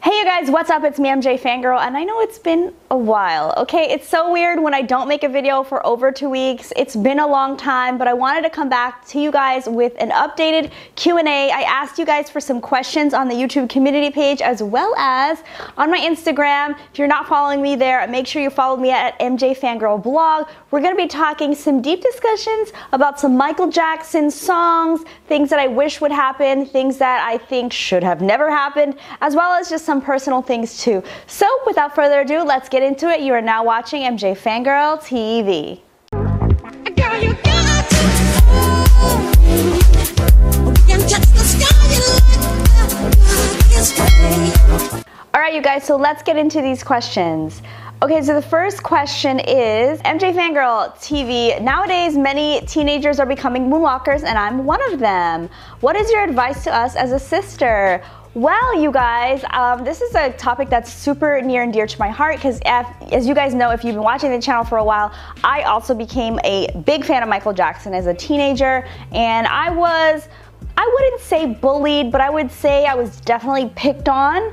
Hey you guys, what's up? It's me, MJFANGIRL, and I know it's been a while, okay? It's so weird when I don't make a video for over 2 weeks. It's been a long time, but I wanted to come back to you guys with an updated Q&A. I asked you guys for some questions on the YouTube community page as well as on my Instagram. If you're not following me there, make sure you follow me at MJFANGIRL blog. We're gonna be talking some deep discussions about some Michael Jackson songs, things that I wish would happen, things that I think should have never happened, as well as just some personal things too. So without further ado, let's get into it. You are now watching MJFANGIRL TV. Girl, you got to know. You can touch the sky. Alright you guys, so let's get into these questions. Okay, so the first question is, MJFANGIRL TV, nowadays many teenagers are becoming moonwalkers and I'm one of them. What is your advice to us as a sister? Well, you guys, this is a topic that's super near and dear to my heart because as you guys know, if you've been watching the channel for a while, I also became a big fan of Michael Jackson as a teenager, and I wouldn't say bullied, but I would say I was definitely picked on,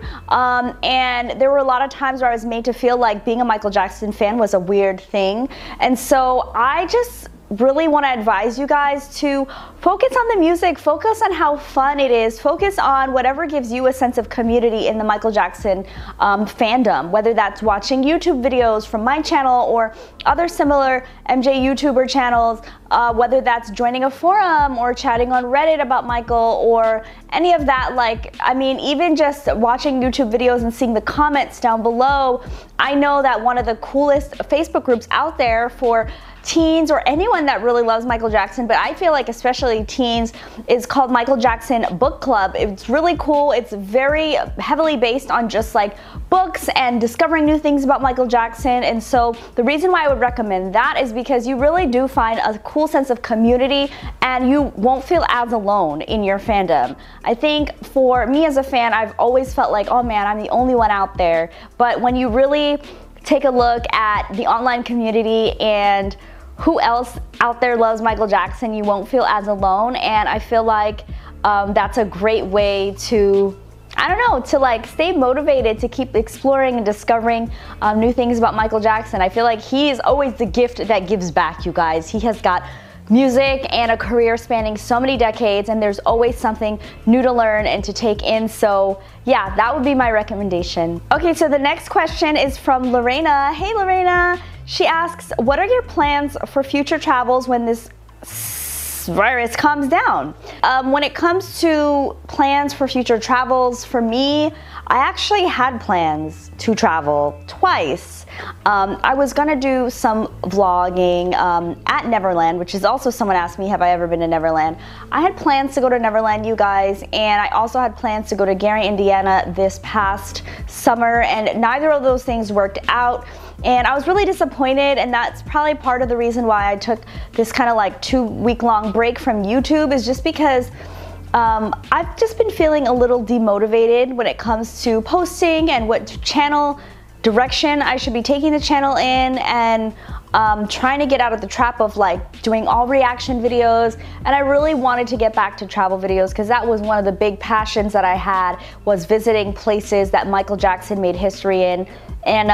and there were a lot of times where I was made to feel like being a Michael Jackson fan was a weird thing, and so I just really want to advise you guys to focus on the music, focus on how fun it is, focus on whatever gives you a sense of community in the Michael Jackson fandom, whether that's watching YouTube videos from my channel or other similar MJ YouTuber channels, whether that's joining a forum or chatting on Reddit about Michael or any of that. Like, I mean, even just watching YouTube videos and seeing the comments down below. I know that one of the coolest Facebook groups out there for teens or anyone that really loves Michael Jackson, but I feel like especially teens, is called Michael Jackson Book Club. It's really cool. It's very heavily based on just like books and discovering new things about Michael Jackson, and so the reason why I would recommend that is because you really do find a cool sense of community and you won't feel as alone in your fandom. I think for me as a fan, I've always felt like, oh man, I'm the only one out there, but when you really take a look at the online community and who else out there loves Michael Jackson, you won't feel as alone, and I feel like that's a great way to, I don't know, to like stay motivated to keep exploring and discovering new things about Michael Jackson. I feel like he is always the gift that gives back, you guys. He has got music and a career spanning so many decades, and there's always something new to learn and to take in, so yeah, that would be my recommendation. Okay, so the next question is from Lorena. Hey Lorena. She asks, what are your plans for future travels when this virus calms down? When it comes to plans for future travels, for me, I actually had plans to travel twice. I was gonna do some vlogging at Neverland, which is also, someone asked me, have I ever been to Neverland? I had plans to go to Neverland, you guys, and I also had plans to go to Gary, Indiana this past summer, and neither of those things worked out. And I was really disappointed, and that's probably part of the reason why I took this kind of like 2-week-long break from YouTube, is just because I've just been feeling a little demotivated when it comes to posting and what channel direction I should be taking the channel in, and trying to get out of the trap of like doing all reaction videos. And I really wanted to get back to travel videos because that was one of the big passions that I had, was visiting places that Michael Jackson made history in. And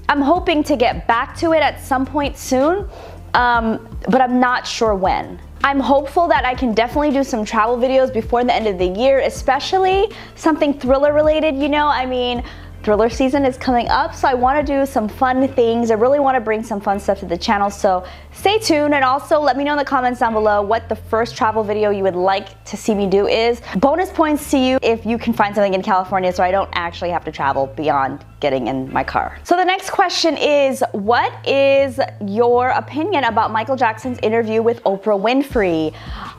I'm hoping to get back to it at some point soon, but I'm not sure when. I'm hopeful that I can definitely do some travel videos before the end of the year, especially something thriller related, you know, I mean, thriller season is coming up, so I want to do some fun things. I really want to bring some fun stuff to the channel, so stay tuned. And also let me know in the comments down below what the first travel video you would like to see me do is. Bonus points to you if you can find something in California so I don't actually have to travel beyond getting in my car. So the next question is, what is your opinion about Michael Jackson's interview with Oprah Winfrey?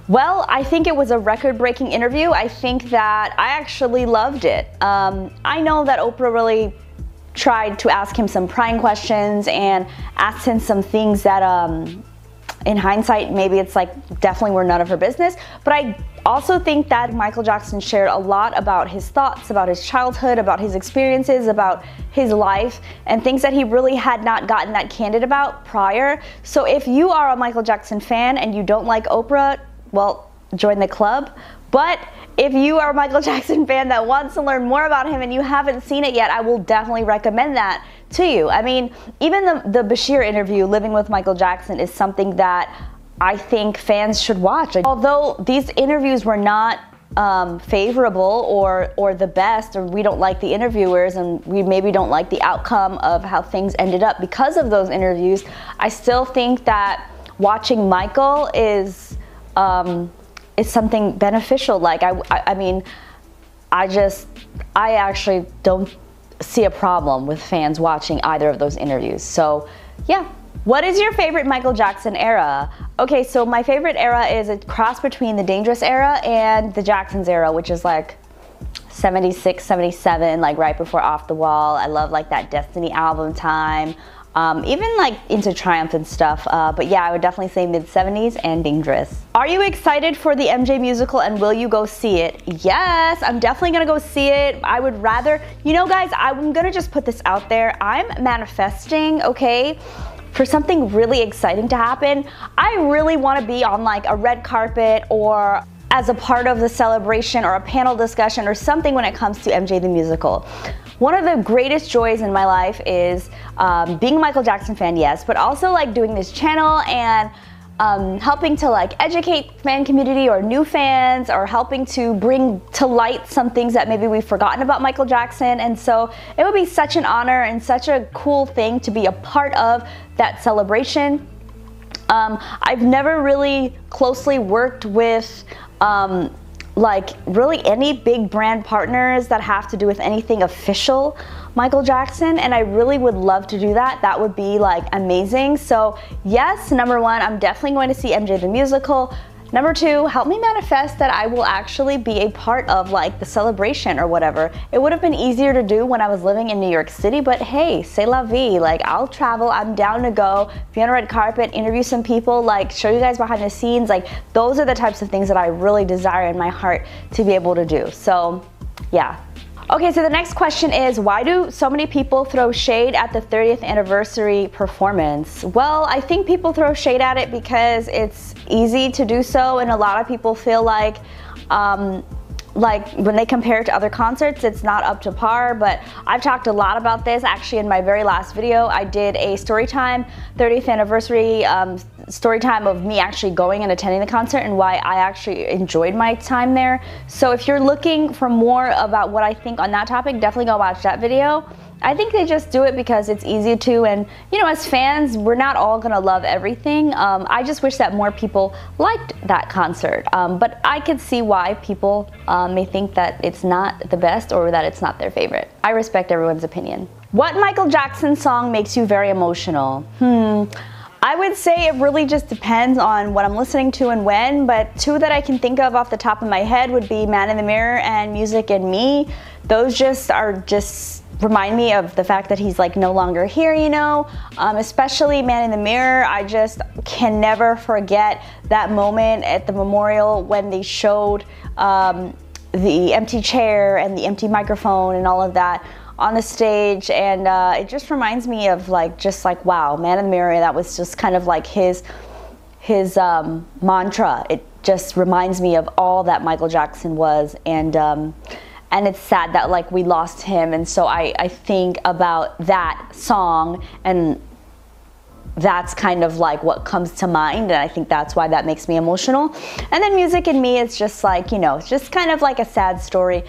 Well, I think it was a record-breaking interview. I think that I actually loved it. I know that Oprah really tried to ask him some prying questions and asked him some things that in hindsight, maybe it's like definitely were none of her business, but I also think that Michael Jackson shared a lot about his thoughts, about his childhood, about his experiences, about his life, and things that he really had not gotten that candid about prior. So if you are a Michael Jackson fan and you don't like Oprah, well, join the club. But if you are a Michael Jackson fan that wants to learn more about him and you haven't seen it yet, I will definitely recommend that to you. I mean, even the Bashir interview, Living with Michael Jackson, is something that I think fans should watch. Although these interviews were not favorable or the best, or we don't like the interviewers and we maybe don't like the outcome of how things ended up because of those interviews, I still think that watching Michael is something beneficial. Like I mean, I actually don't see a problem with fans watching either of those interviews. So yeah. What is your favorite Michael Jackson era? Okay, so my favorite era is a cross between the Dangerous era and the Jacksons era, which is like 76, 77, like right before Off the Wall. I love like that Destiny album time, even like into Triumph and stuff. But yeah, I would definitely say mid-70s and Dangerous. Are you excited for the MJ musical and will you go see it? Yes, I'm definitely gonna go see it. I would rather, you know guys, I'm gonna just put this out there. I'm manifesting, okay, for something really exciting to happen. I really want to be on like a red carpet or as a part of the celebration or a panel discussion or something when it comes to MJ the Musical. One of the greatest joys in my life is being a Michael Jackson fan, yes, but also like doing this channel and helping to like educate fan community or new fans, or helping to bring to light some things that maybe we've forgotten about Michael Jackson. And so it would be such an honor and such a cool thing to be a part of that celebration. I've never really closely worked with like really any big brand partners that have to do with anything official Michael Jackson, and I really would love to do that. That would be like amazing. So yes, number one, I'm definitely going to see MJ the Musical. Number two, help me manifest that I will actually be a part of like the celebration or whatever. It would have been easier to do when I was living in New York City, but hey, c'est la vie. Like I'll travel, I'm down to go, be on a red carpet, interview some people, like show you guys behind the scenes. Like those are the types of things that I really desire in my heart to be able to do. So yeah. Okay, so the next question is, why do so many people throw shade at the 30th anniversary performance? Well, I think people throw shade at it because it's easy to do so, and a lot of people feel like when they compare it to other concerts, it's not up to par. But I've talked a lot about this actually in my very last video. I did a storytime 30th anniversary story time of me actually going and attending the concert and why I actually enjoyed my time there. So if you're looking for more about what I think on that topic, definitely go watch that video. I think they just do it because it's easy to, and you know, as fans, we're not all gonna love everything. I just wish that more people liked that concert, but I could see why people may think that it's not the best or that it's not their favorite. I respect everyone's opinion. What Michael Jackson song makes you very emotional? I would say it really just depends on what I'm listening to and when, but two that I can think of off the top of my head would be Man in the Mirror and Music and Me. Those just remind me of the fact that he's like no longer here, you know, especially Man in the Mirror. I just can never forget that moment at the memorial when they showed the empty chair and the empty microphone and all of that on the stage, and it just reminds me of like, just like, wow, Man in the Mirror, that was just kind of like his mantra. It just reminds me of all that Michael Jackson was, and it's sad that like we lost him, and so I think about that song, and that's kind of like what comes to mind, and I think that's why that makes me emotional. And then Music and Me, it's just like, you know, it's just kind of like a sad story.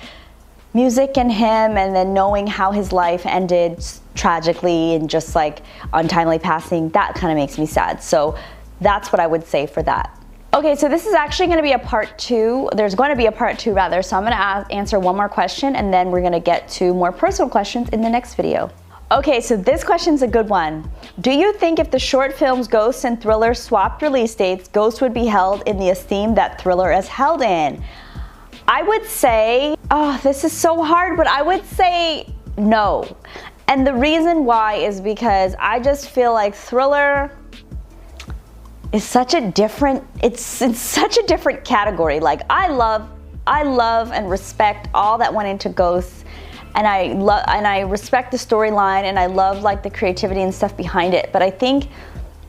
Music and him, and then knowing how his life ended tragically and just like untimely passing, that kind of makes me sad. So that's what I would say for that. Okay, so this is actually going to be a part two. There's going to be a part two rather, so I'm going to answer one more question and then we're going to get to more personal questions in the next video. Okay, so this question's a good one. Do you think if the short films Ghost and Thriller swapped release dates, Ghost would be held in the esteem that Thriller is held in? I would say, oh, this is so hard, but I would say no. And the reason why is because I just feel like Thriller is such a different, it's such a different category. Like I love and respect all that went into Ghosts, and I respect the storyline, and I love like the creativity and stuff behind it. But I think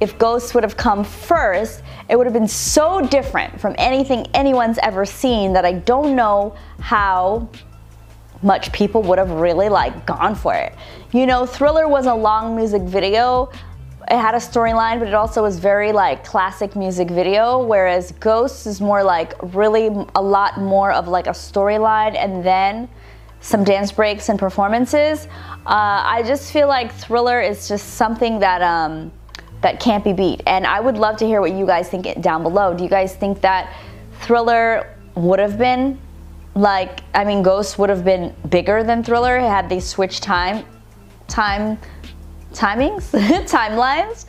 if Ghosts would have come first, it would have been so different from anything anyone's ever seen that I don't know how much people would have really like gone for it. You know, Thriller was a long music video. It had a storyline, but it also was very like classic music video, whereas Ghosts is more like really a lot more of like a storyline and then some dance breaks and performances. I just feel like Thriller is just something that that can't be beat, and I would love to hear what you guys think down below. Do you guys think that Thriller would have been like, I mean, Ghosts would have been bigger than Thriller had they switched timings, timelines?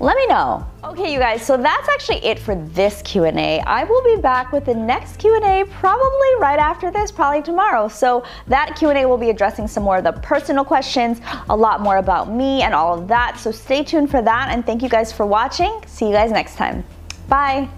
Let me know. Okay, you guys, so that's actually it for this Q&A. I will be back with the next Q&A probably right after this, probably tomorrow. So that Q&A will be addressing some more of the personal questions, a lot more about me and all of that. So stay tuned for that, and thank you guys for watching. See you guys next time. Bye.